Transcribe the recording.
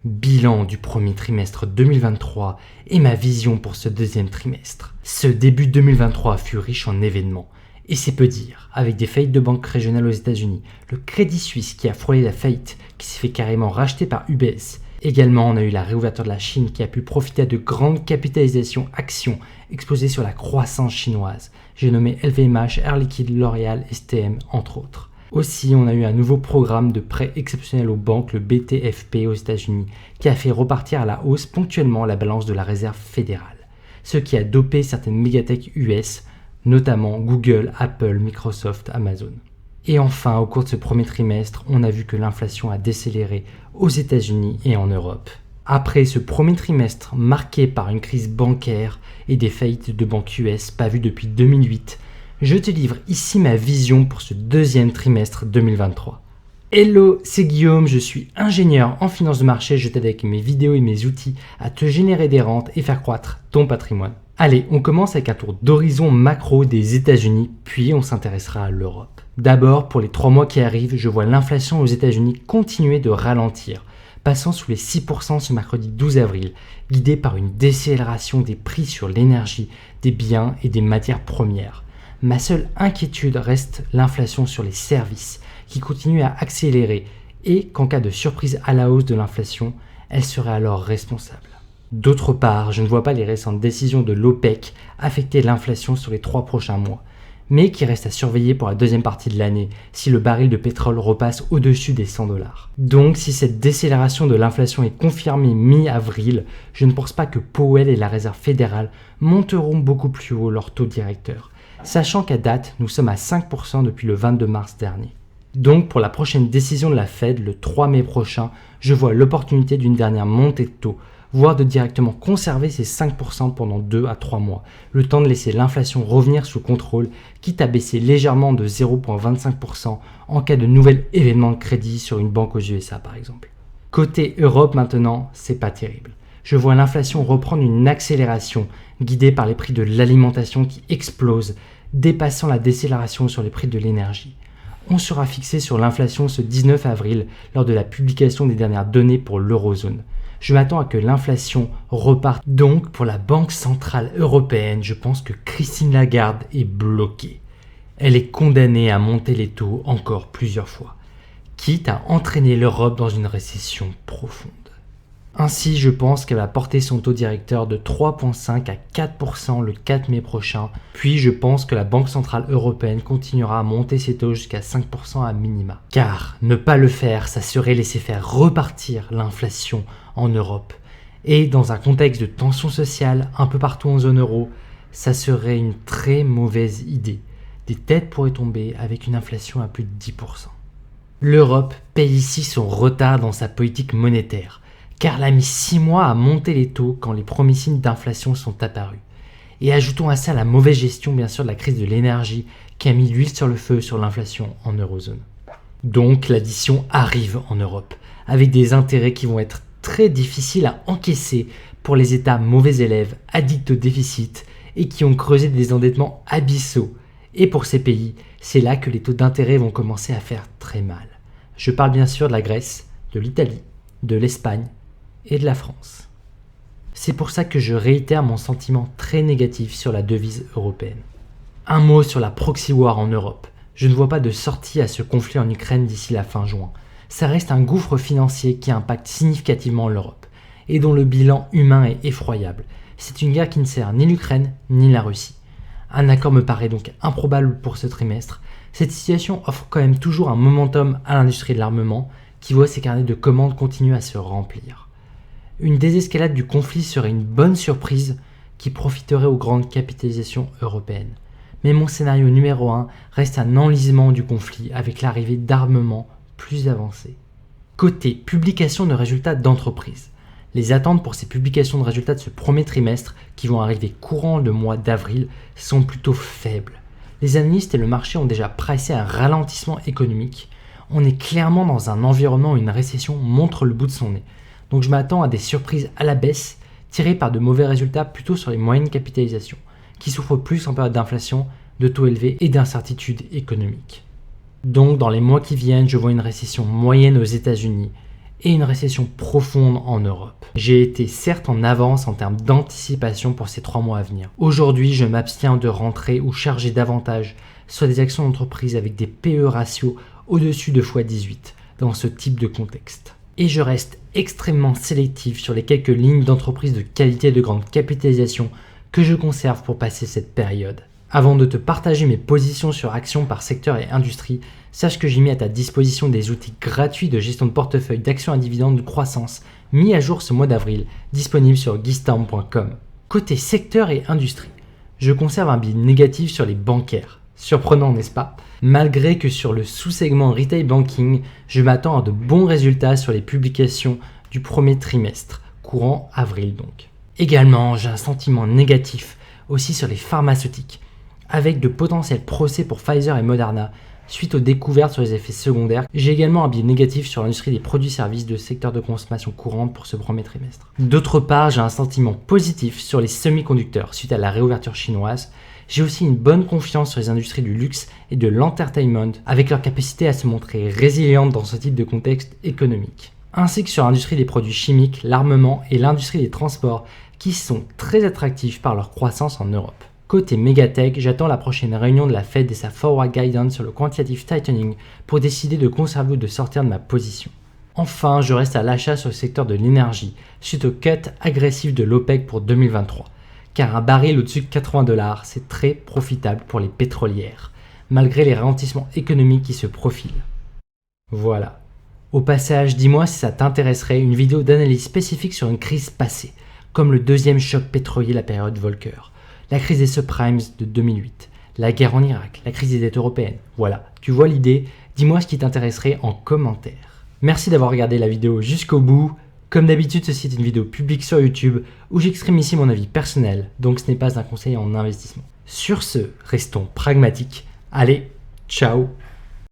Bilan du premier trimestre 2023 et ma vision pour ce deuxième trimestre. Ce début 2023 fut riche en événements. Et c'est peu dire, avec des faillites de banques régionales aux États-Unis, le Crédit Suisse qui a frôlé la faillite, qui s'est fait carrément racheter par UBS. Également, on a eu la réouverture de la Chine qui a pu profiter de grandes capitalisations actions exposées sur la croissance chinoise. J'ai nommé LVMH, Air Liquide, L'Oréal, STM, entre autres. Aussi, on a eu un nouveau programme de prêt exceptionnel aux banques, le BTFP aux États-Unis, qui a fait repartir à la hausse ponctuellement la balance de la réserve fédérale, ce qui a dopé certaines mégatech US, notamment Google, Apple, Microsoft, Amazon. Et enfin, au cours de ce premier trimestre, on a vu que l'inflation a décéléré aux États-Unis et en Europe. Après ce premier trimestre marqué par une crise bancaire et des faillites de banques US pas vues depuis 2008, je te livre ici ma vision pour ce deuxième trimestre 2023. Hello, c'est Guillaume, je suis ingénieur en finance de marché, je t'aide avec mes vidéos et mes outils à te générer des rentes et faire croître ton patrimoine. Allez, on commence avec un tour d'horizon macro des États-Unis, puis on s'intéressera à l'Europe. D'abord, pour les 3 mois qui arrivent, je vois l'inflation aux États-Unis continuer de ralentir, passant sous les 6% ce mercredi 12 avril, guidée par une décélération des prix sur l'énergie, des biens et des matières premières. Ma seule inquiétude reste l'inflation sur les services, qui continue à accélérer et qu'en cas de surprise à la hausse de l'inflation, elle serait alors responsable. D'autre part, je ne vois pas les récentes décisions de l'OPEC affecter l'inflation sur les 3 prochains mois, mais qui reste à surveiller pour la deuxième partie de l'année si le baril de pétrole repasse au-dessus des $100. Donc si cette décélération de l'inflation est confirmée mi-avril, je ne pense pas que Powell et la Réserve fédérale monteront beaucoup plus haut leur taux directeur, sachant qu'à date, nous sommes à 5% depuis le 22 mars dernier. Donc pour la prochaine décision de la Fed, le 3 mai prochain, je vois l'opportunité d'une dernière montée de taux, voire de directement conserver ces 5% pendant 2 à 3 mois, le temps de laisser l'inflation revenir sous contrôle, quitte à baisser légèrement de 0,25% en cas de nouvel événement de crédit sur une banque aux USA par exemple. Côté Europe maintenant, c'est pas terrible. Je vois l'inflation reprendre une accélération guidée par les prix de l'alimentation qui explosent, dépassant la décélération sur les prix de l'énergie. On sera fixé sur l'inflation ce 19 avril lors de la publication des dernières données pour l'eurozone. Je m'attends à que l'inflation reparte. Donc pour la Banque Centrale Européenne, je pense que Christine Lagarde est bloquée. Elle est condamnée à monter les taux encore plusieurs fois, quitte à entraîner l'Europe dans une récession profonde. Ainsi, je pense qu'elle va porter son taux directeur de 3,5 à 4% le 4 mai prochain, puis je pense que la Banque Centrale Européenne continuera à monter ses taux jusqu'à 5% à minima. Car ne pas le faire, ça serait laisser faire repartir l'inflation en Europe. Et dans un contexte de tension sociale un peu partout en zone euro, ça serait une très mauvaise idée. Des têtes pourraient tomber avec une inflation à plus de 10%. L'Europe paye ici son retard dans sa politique monétaire, car elle a mis 6 mois à monter les taux quand les premiers signes d'inflation sont apparus. Et ajoutons à ça la mauvaise gestion bien sûr de la crise de l'énergie qui a mis l'huile sur le feu sur l'inflation en eurozone. Donc l'addition arrive en Europe, avec des intérêts qui vont être très difficiles à encaisser pour les États mauvais élèves, addicts au déficit et qui ont creusé des endettements abyssaux. Et pour ces pays, c'est là que les taux d'intérêt vont commencer à faire très mal. Je parle bien sûr de la Grèce, de l'Italie, de l'Espagne et de la France. C'est pour ça que je réitère mon sentiment très négatif sur la devise européenne. Un mot sur la proxy war en Europe. Je ne vois pas de sortie à ce conflit en Ukraine d'ici la fin juin. Ça reste un gouffre financier qui impacte significativement l'Europe et dont le bilan humain est effroyable. C'est une guerre qui ne sert ni l'Ukraine ni la Russie. Un accord me paraît donc improbable pour ce trimestre. Cette situation offre quand même toujours un momentum à l'industrie de l'armement qui voit ses carnets de commandes continuer à se remplir. Une désescalade du conflit serait une bonne surprise qui profiterait aux grandes capitalisations européennes. Mais mon scénario numéro 1 reste un enlisement du conflit avec l'arrivée d'armements plus avancés. Côté publication de résultats d'entreprise, les attentes pour ces publications de résultats de ce premier trimestre qui vont arriver courant le mois d'avril sont plutôt faibles. Les analystes et le marché ont déjà pricé un ralentissement économique. On est clairement dans un environnement où une récession montre le bout de son nez. Donc je m'attends à des surprises à la baisse tirées par de mauvais résultats plutôt sur les moyennes capitalisations, qui souffrent plus en période d'inflation, de taux élevés et d'incertitudes économiques. Donc dans les mois qui viennent, je vois une récession moyenne aux États-Unis et une récession profonde en Europe. J'ai été certes en avance en termes d'anticipation pour ces 3 mois à venir. Aujourd'hui, je m'abstiens de rentrer ou charger davantage sur des actions d'entreprise avec des PE ratios au-dessus de x18 dans ce type de contexte. Et je reste extrêmement sélectif sur les quelques lignes d'entreprises de qualité et de grande capitalisation que je conserve pour passer cette période. Avant de te partager mes positions sur actions par secteur et industrie, sache que j'ai mis à ta disposition des outils gratuits de gestion de portefeuille d'actions à dividendes de croissance mis à jour ce mois d'avril, disponibles sur guistorm.com. Côté secteur et industrie, je conserve un biais négatif sur les bancaires. Surprenant, n'est-ce pas? Malgré que sur le sous-segment retail banking, je m'attends à de bons résultats sur les publications du premier trimestre, courant avril donc. Également, j'ai un sentiment négatif aussi sur les pharmaceutiques, avec de potentiels procès pour Pfizer et Moderna suite aux découvertes sur les effets secondaires. J'ai également un biais négatif sur l'industrie des produits-services de secteur de consommation courante pour ce premier trimestre. D'autre part, j'ai un sentiment positif sur les semi-conducteurs suite à la réouverture chinoise. J'ai aussi une bonne confiance sur les industries du luxe et de l'entertainment avec leur capacité à se montrer résilientes dans ce type de contexte économique. Ainsi que sur l'industrie des produits chimiques, l'armement et l'industrie des transports qui sont très attractifs par leur croissance en Europe. Côté Megatech, j'attends la prochaine réunion de la Fed et sa forward guidance sur le quantitative tightening pour décider de conserver ou de sortir de ma position. Enfin, je reste à l'achat sur le secteur de l'énergie suite au cut agressif de l'OPEC pour 2023. Car un baril au-dessus de $80, c'est très profitable pour les pétrolières, malgré les ralentissements économiques qui se profilent. Voilà. Au passage, dis-moi si ça t'intéresserait une vidéo d'analyse spécifique sur une crise passée, comme le deuxième choc pétrolier, la période Volcker, la crise des subprimes de 2008, la guerre en Irak, la crise des dettes européennes. Voilà, tu vois l'idée, dis-moi ce qui t'intéresserait en commentaire. Merci d'avoir regardé la vidéo jusqu'au bout. Comme d'habitude, ceci est une vidéo publique sur YouTube où j'exprime ici mon avis personnel, donc ce n'est pas un conseil en investissement. Sur ce, restons pragmatiques. Allez, ciao!